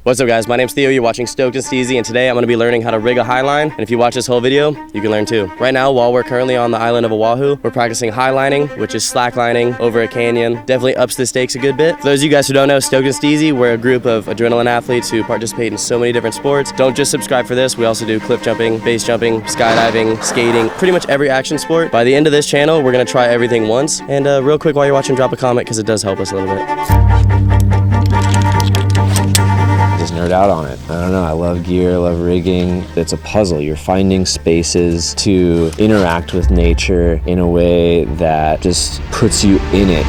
What's up guys, my name's Theo, you're watching Stoked and Steezy, and today I'm going to be learning how to rig a highline, and if you watch this whole video, you can learn too. Right now, while we're currently on the island of Oahu, we're practicing highlining, which is slacklining over a canyon. Definitely ups the stakes a good bit. For those of you guys who don't know, Stoked and Steezy, we're a group of adrenaline athletes who participate in so many different sports. Don't just subscribe for this, we also do cliff jumping, base jumping, skydiving, skating, pretty much every action sport. By the end of this channel, we're going to try everything once, and real quick while you're watching, drop a comment because it does help us a little bit. Just nerd out on it. I don't know, I love gear, I love rigging. It's a puzzle. You're finding spaces to interact with nature in a way that just puts you in it.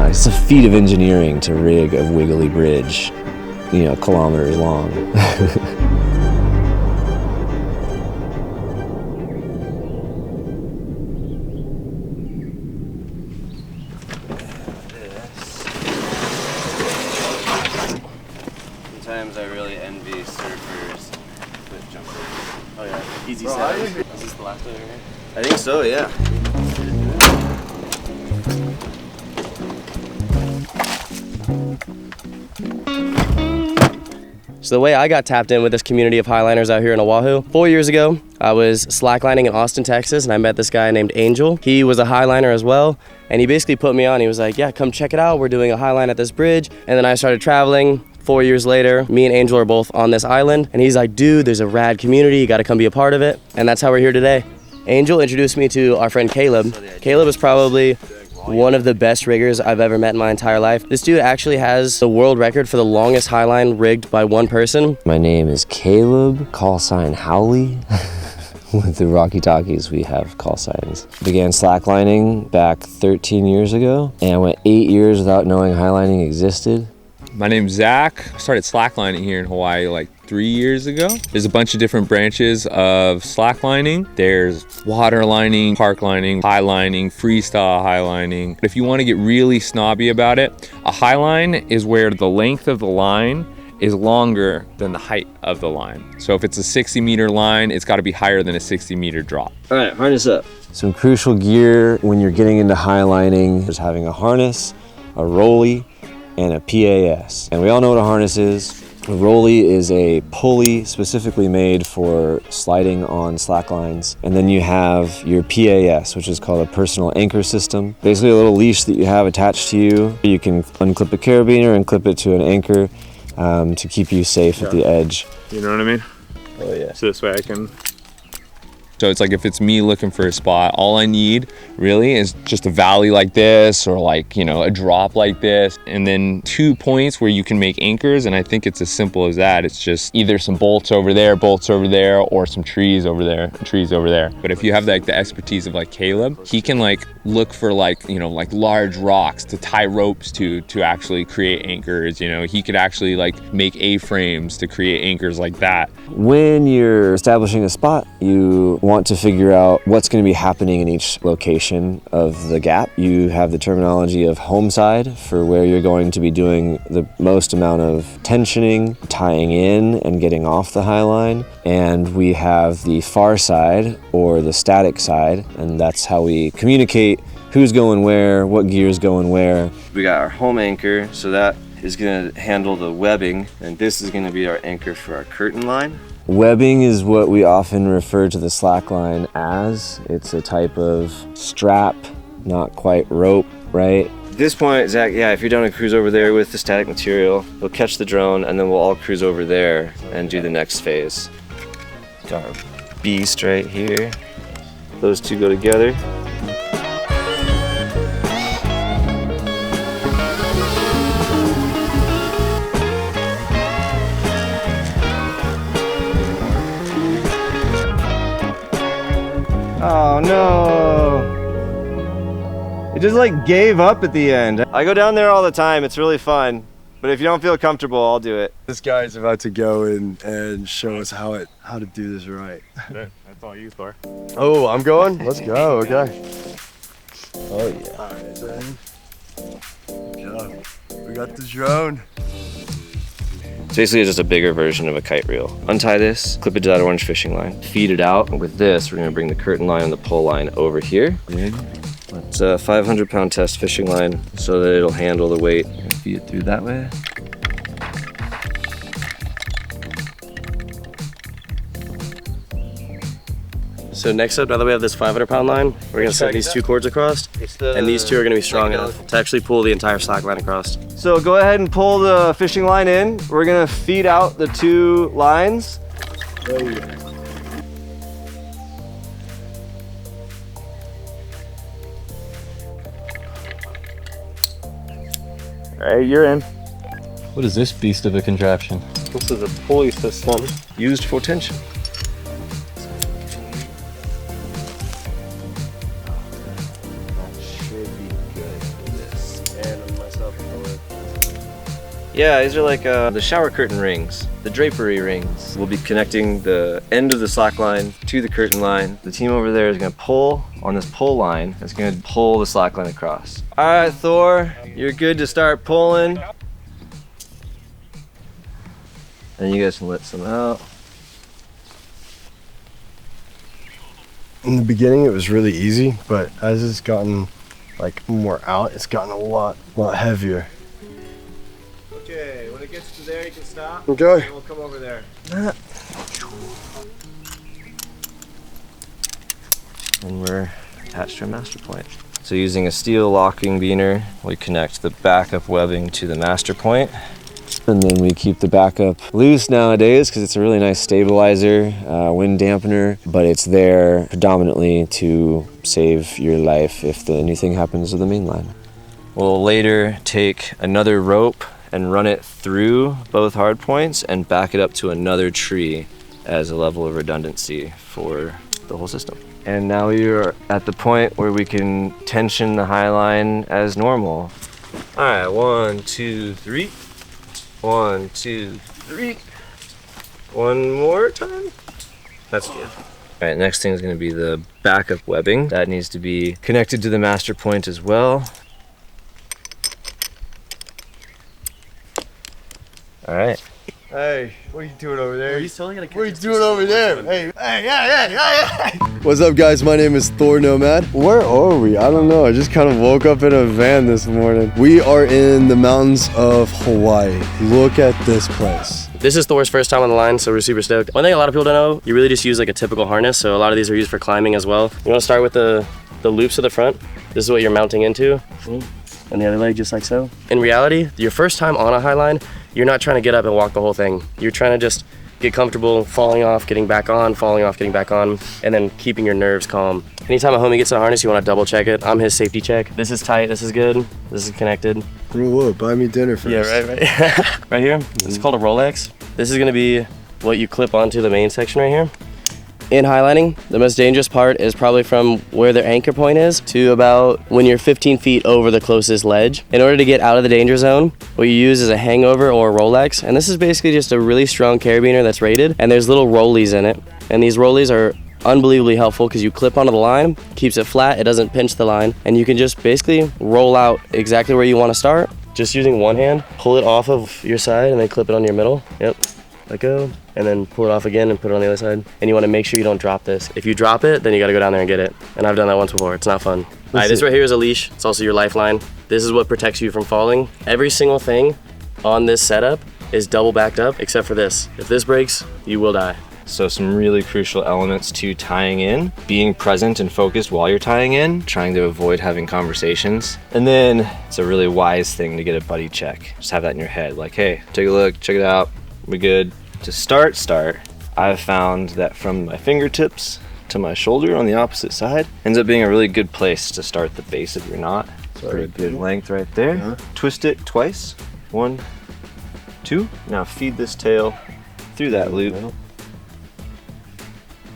It's a feat of engineering to rig a wiggly bridge, you know, kilometers long. Sometimes I really envy surfers, cliff jumpers. Oh yeah, easy set. Is this the last one right here? I think so, yeah. So the way I got tapped in with this community of highliners out here in Oahu, 4 years ago, I was slacklining in Austin, Texas, and I met this guy named Angel. He was a highliner as well, and he basically put me on. He was like, yeah, come check it out. We're doing a highline at this bridge. And then I started traveling. 4 years later, me and Angel are both on this island, and he's like, dude, there's a rad community. You gotta come be a part of it. And that's how we're here today. Angel introduced me to our friend Caleb. Caleb is probably one of the best riggers I've ever met in my entire life. This dude actually has the world record for the longest highline rigged by one person. My name is Caleb, call sign Howley. With the Rocky Talkies, we have call signs. Began slacklining back 13 years ago, and I went 8 years without knowing highlining existed. My name's Zach. I started slacklining here in Hawaii like 3 years ago. There's a bunch of different branches of slacklining. There's water lining, park lining, highlining, freestyle highlining. If you want to get really snobby about it, a highline is where the length of the line is longer than the height of the line. So if it's a 60-meter line, it's got to be higher than a 60-meter drop. All right, harness up. Some crucial gear when you're getting into highlining is having a harness, a rollie, and a PAS. And we all know what a harness is. A rollie is a pulley specifically made for sliding on slack lines. And then you have your PAS, which is called a personal anchor system. Basically a little leash that you have attached to you. You can unclip a carabiner and clip it to an anchor to keep you safe at the edge. You know what I mean? Oh yeah. So this way I can... So it's like if it's me looking for a spot, all I need really is just a valley like this, or like, you know, a drop like this, and then 2 points where you can make anchors. And I think it's as simple as that. It's just either some bolts over there, or some trees over there, trees over there. But if you have like the expertise of like Caleb, he can like look for like, you know, like large rocks to tie ropes to actually create anchors. You know, he could actually like make A-frames to create anchors like that. When you're establishing a spot, you want to figure out what's going to be happening in each location of the gap. You have the terminology of home side for where you're going to be doing the most amount of tensioning, tying in and getting off the high line. And we have the far side or the static side, and that's how we communicate who's going where, what gear is going where. We got our home anchor, so that is going to handle the webbing, and this is going to be our anchor for our curtain line. Webbing is what we often refer to the slackline as. It's a type of strap, not quite rope, right? At this point, Zach, yeah, if you're down to cruise over there with the static material, we'll catch the drone and then we'll all cruise over there and do the next phase. Got our beast right here. Those two go together. Oh no! It just like gave up at the end. I go down there all the time, it's really fun. But if you don't feel comfortable, I'll do it. This guy's about to go and show us how to do this right. That's all you, Thor. Oh, I'm going? Let's go, okay. Oh yeah. All right, then. Good job. We got the drone. It's basically just a bigger version of a kite reel. Untie this, clip it to that orange fishing line, feed it out. And with this, we're gonna bring the curtain line and the pole line over here. It's a 500-pound test fishing line so that it'll handle the weight. Feed it through that way. So next up, now that we have this 500-pound line, we're gonna set these 2 cords across, and these 2 are gonna be strong enough to actually pull the entire slack line across. So go ahead and pull the fishing line in. We're gonna feed out the 2 lines. All right, you're in. What is this beast of a contraption? This is a pulley system used for tension. Yeah, these are like the shower curtain rings, the drapery rings. We'll be connecting the end of the slack line to the curtain line. The team over there is gonna pull on this pull line. It's gonna pull the slack line across. All right, Thor, you're good to start pulling. And you guys can let some out. In the beginning, it was really easy, but as it's gotten like more out, it's gotten a lot heavier. Okay, when it gets to there, you can stop. Okay. And we'll come over there. And we're attached to a master point. So using a steel locking beener, we connect the backup webbing to the master point. And then we keep the backup loose nowadays because it's a really nice stabilizer, wind dampener, but it's there predominantly to save your life if anything happens to the main line. We'll later take another rope and run it through both hard points and back it up to another tree as a level of redundancy for the whole system. And now we are at the point where we can tension the high line as normal. All right, 1, 2, 3. 1, 2, 3. One more time. That's good. All right, next thing is gonna be the backup webbing. That needs to be connected to the master point as well. All right. Hey, what are you doing over there? He's totally gonna catch What are you doing over there? Hey. What's up, guys? My name is Thor Nomad. Where are we? I don't know. I just kind of woke up in a van this morning. We are in the mountains of Hawaii. Look at this place. This is Thor's first time on the line, so we're super stoked. One thing a lot of people don't know, you really just use like a typical harness, so a lot of these are used for climbing as well. You wanna start with the loops at the front. This is what you're mounting into. And the other leg just like so. In reality, your first time on a high line, you're not trying to get up and walk the whole thing. You're trying to just get comfortable, falling off, getting back on, falling off, getting back on, and then keeping your nerves calm. Anytime a homie gets in a harness, you want to double check it. I'm his safety check. This is tight, this is good, this is connected. Whoa, buy me dinner first. Yeah, right. Right here, this is called a Rolex. This is gonna be what you clip onto the main section right here. In highlining, the most dangerous part is probably from where their anchor point is to about when you're 15 feet over the closest ledge. In order to get out of the danger zone, what you use is a hangover or a Rolex, and this is basically just a really strong carabiner that's rated, and there's little rollies in it. And these rollies are unbelievably helpful because you clip onto the line, keeps it flat, it doesn't pinch the line, and you can just basically roll out exactly where you want to start. Just using one hand, pull it off of your side and then clip it on your middle. Yep, let go. And then pull it off again and put it on the other side. And you want to make sure you don't drop this. If you drop it, then you got to go down there and get it. And I've done that once before. It's not fun. All right, this right here is a leash. It's also your lifeline. This is what protects you from falling. Every single thing on this setup is double backed up except for this. If this breaks, you will die. So some really crucial elements to tying in, being present and focused while you're tying in, trying to avoid having conversations. And then it's a really wise thing to get a buddy check. Just have that in your head. Like, hey, take a look, check it out, we good. To start, I've found that from my fingertips to my shoulder on the opposite side ends up being a really good place to start the base of your knot. Pretty good length right there. Yeah. Twist it twice. 1, 2. Now feed this tail through that loop.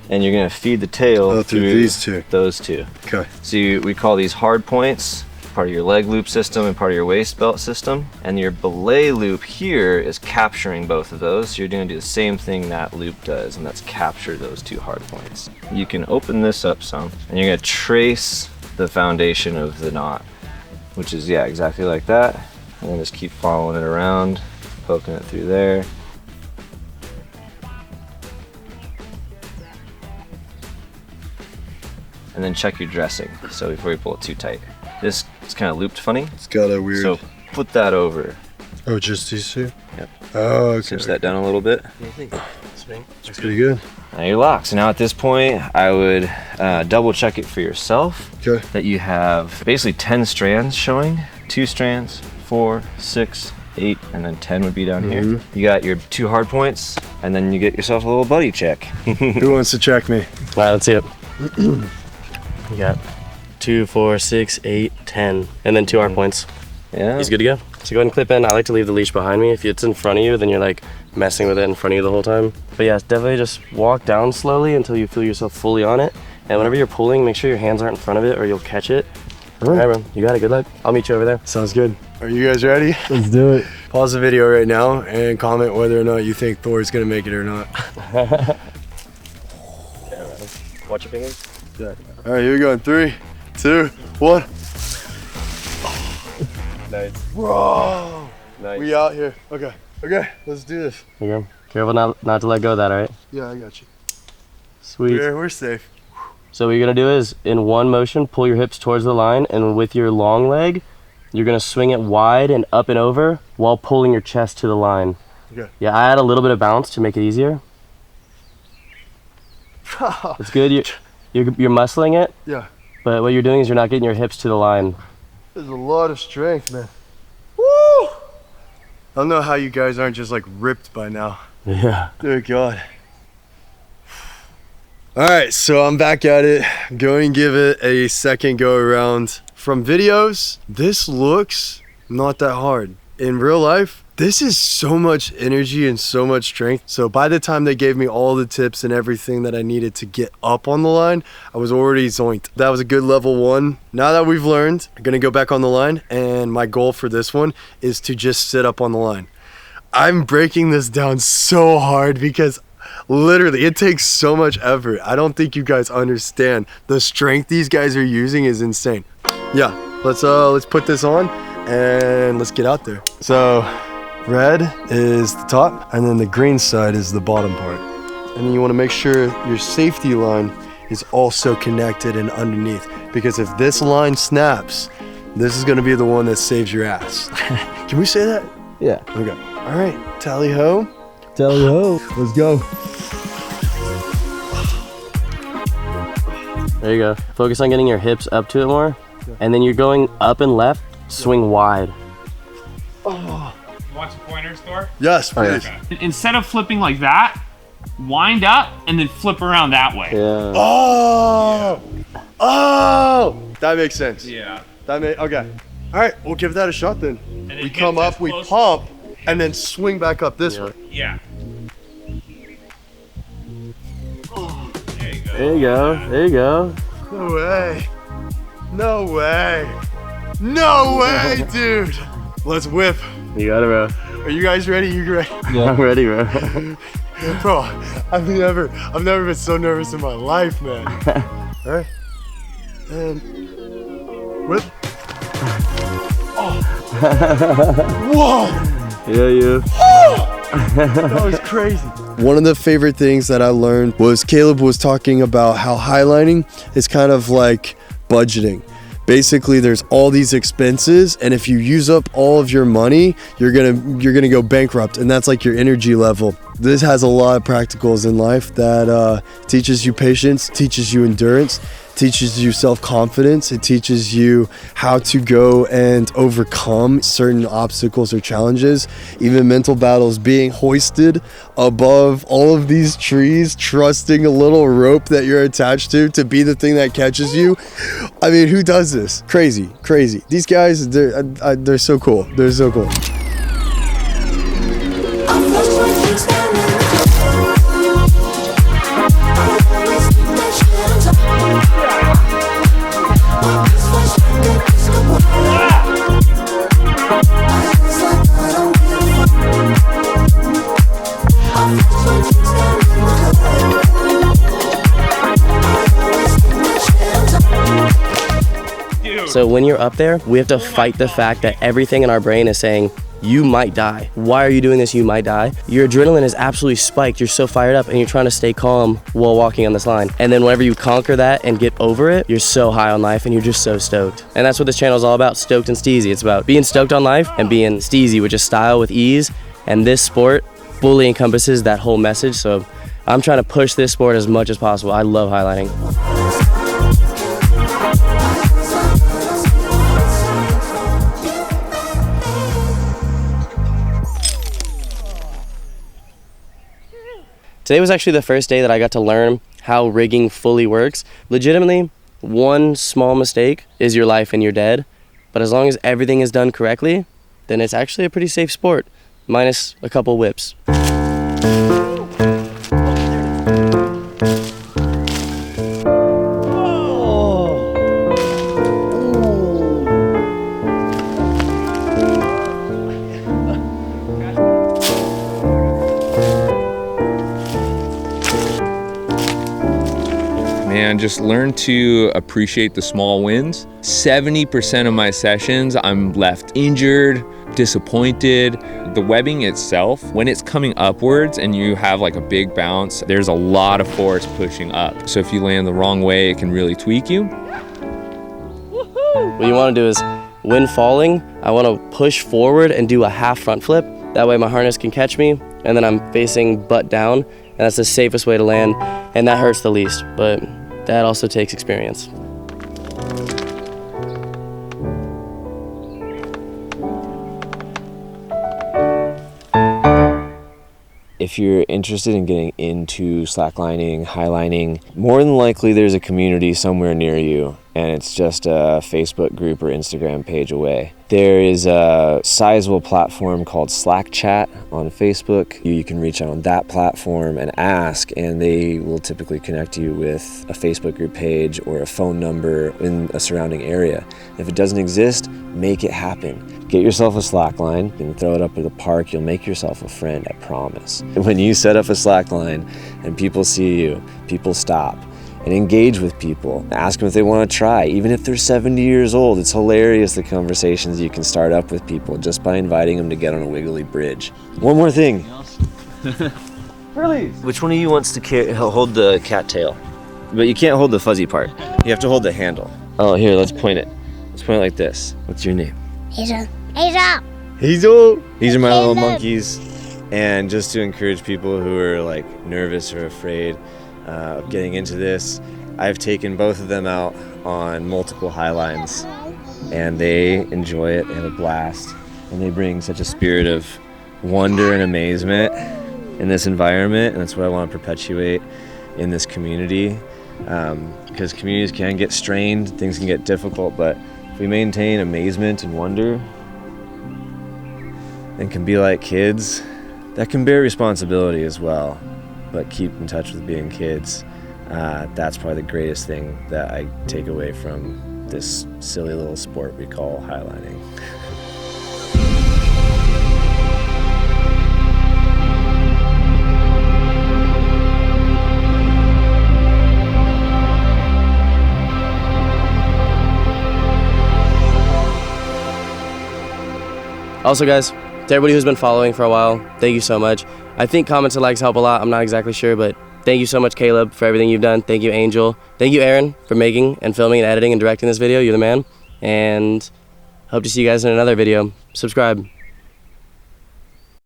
And you're gonna feed the tail through these two. Those two. Okay. So we call these hard points, part of your leg loop system and part of your waist belt system. And your belay loop here is capturing both of those. So you're gonna do the same thing that loop does, and that's capture those two hard points. You can open this up some, and you're gonna trace the foundation of the knot, which is, yeah, exactly like that. And then just keep following it around, poking it through there. and then check your dressing. So before you pull it too tight. This is kind of looped funny. It's got a weird. So put that over. Oh, just these two? Yep. Oh, okay. Cinch that down a little bit. That's pretty good. Now you're locked. So now at this point, I would double check it for yourself. Okay. That you have basically 10 strands showing. 2 strands, 4, 6, 8, and then 10 would be down here. You got your 2 hard points, and then you get yourself a little buddy check. Who wants to check me? All right, let's see it. You got 2, 4, 6, 8, 10, and then 2 hard points. Yeah. He's good to go. So go ahead and clip in. I like to leave the leash behind me. If it's in front of you, then you're like messing with it in front of you the whole time. But yeah, definitely just walk down slowly until you feel yourself fully on it. And whenever you're pulling, make sure your hands aren't in front of it or you'll catch it. All right, bro. You got it. Good luck. I'll meet you over there. Sounds good. Are you guys ready? Let's do it. Pause the video right now and comment whether or not you think Thor's gonna make it or not. Watch your fingers. Yeah. All right, here we go in 3, 2, 1. Nice. Bro, Nice. we out here. Okay, let's do this. Here you go. Careful not to let go of that, all right? Yeah, I got you. Sweet. We're safe. So what you're gonna do is, in one motion, pull your hips towards the line, and with your long leg, you're gonna swing it wide and up and over while pulling your chest to the line. Okay. Yeah, I add a little bit of bounce to make it easier. It's good. You're muscling it, Yeah. but what you're doing is you're not getting your hips to the line. There's a lot of strength, man. Woo! I don't know how you guys aren't just like ripped by now. Yeah. Dear God. All right, so I'm back at it. Going to give it a second go around. From videos, this looks not that hard. In real life, this is so much energy and so much strength. So by the time they gave me all the tips and everything that I needed to get up on the line, I was already zoinked. That was a good level 1. Now that we've learned, I'm gonna go back on the line, and my goal for this one is to just sit up on the line. I'm breaking this down so hard because literally it takes so much effort. I don't think you guys understand. The strength these guys are using is insane. Yeah, let's put this on and let's get out there. So red is the top, and then the green side is the bottom part. And then you want to make sure your safety line is also connected and underneath, because if this line snaps, this is going to be the one that saves your ass. Can we say that? Yeah. Okay. All right, tally ho. Tally ho. Let's go. There you go. Focus on getting your hips up to it more, and then you're going up and left. Swing wide. Want some pointers, Thor? Yes, please. Instead of flipping like that, wind up and then flip around that way. Yeah. Oh, that makes sense. Yeah. Okay. All right, we'll give that a shot then. then We get come as up, we close- pump, and then swing back up this way. Yeah. There you go. There you go. No way. No way. No way, dude. Let's whip. You got it, bro. Are you guys ready? You ready? I'm ready, bro. Bro, I've never been so nervous in my life, man. All right. And whip. Whoa. Yeah, you. That was crazy. One of the favorite things that I learned was Caleb was talking about how highlining is kind of like budgeting. Basically, there's all these expenses, and if you use up all of your money, you're gonna go bankrupt, and that's like your energy level. This has a lot of practicals in life that teaches you patience, teaches you endurance, teaches you self-confidence. It teaches you how to go and overcome certain obstacles or challenges, even mental battles, being hoisted above all of these trees, trusting a little rope that you're attached to be the thing that catches you. I mean, who does this? Crazy. These guys, they're so cool. They're so cool. So when you're up there, we have to fight the fact that everything in our brain is saying, you might die. Why are you doing this? You might die. Your adrenaline is absolutely spiked. You're so fired up and you're trying to stay calm while walking on this line. And then whenever you conquer that and get over it, you're so high on life and you're just so stoked. And that's what this channel is all about, Stoked and Steezy. It's about being stoked on life and being Steezy, which is style with ease. And this sport fully encompasses that whole message. So I'm trying to push this sport as much as possible. I love highlighting. Today was actually the first day that I got to learn how rigging fully works. Legitimately, one small mistake is your life and you're dead. But as long as everything is done correctly, then it's actually a pretty safe sport, minus a couple whips. And just learn to appreciate the small wins. 70% of my sessions, I'm left injured, disappointed. The webbing itself, when it's coming upwards and you have like a big bounce, there's a lot of force pushing up. So if you land the wrong way, it can really tweak you. What you want to do is, when falling, I want to push forward and do a half front flip. That way my harness can catch me, and then I'm facing butt down, and that's the safest way to land, and that hurts the least, but that also takes experience. If you're interested in getting into slacklining, highlining, more than likely there's a community somewhere near you, and it's just a Facebook group or Instagram page away. There is a sizable platform called Slack Chat on Facebook. You can reach out on that platform and ask, and they will typically connect you with a Facebook group page or a phone number in a surrounding area. If it doesn't exist, make it happen. Get yourself a slackline and throw it up at the park. You'll make yourself a friend, I promise. When you set up a slackline and people see you, people stop. And engage with people. Ask them if they want to try, even if they're 70 years old. It's hilarious the conversations you can start up with people just by inviting them to get on a wiggly bridge. One more thing. Really? Which one of you wants to hold the cattail? But you can't hold the fuzzy part. You have to hold the handle. Oh, here, let's point it. Let's point it like this. What's your name? Hazel. Hazel! These are my little monkeys. And just to encourage people who are like nervous or afraid of getting into this, I've taken both of them out on multiple highlines, and they enjoy it. They have a blast, and they bring such a spirit of wonder and amazement in this environment, and that's what I want to perpetuate in this community, because communities can get strained, things can get difficult, but if we maintain amazement and wonder and can be like kids, that can bear responsibility as well. But keep in touch with being kids. That's probably the greatest thing that I take away from this silly little sport we call highlining. Also guys, to everybody who's been following for a while, thank you so much. I think comments and likes help a lot. I'm not exactly sure, but thank you so much, Caleb, for everything you've done. Thank you, Angel. Thank you, Aaron, for making and filming and editing and directing this video. You're the man. And hope to see you guys in another video. Subscribe.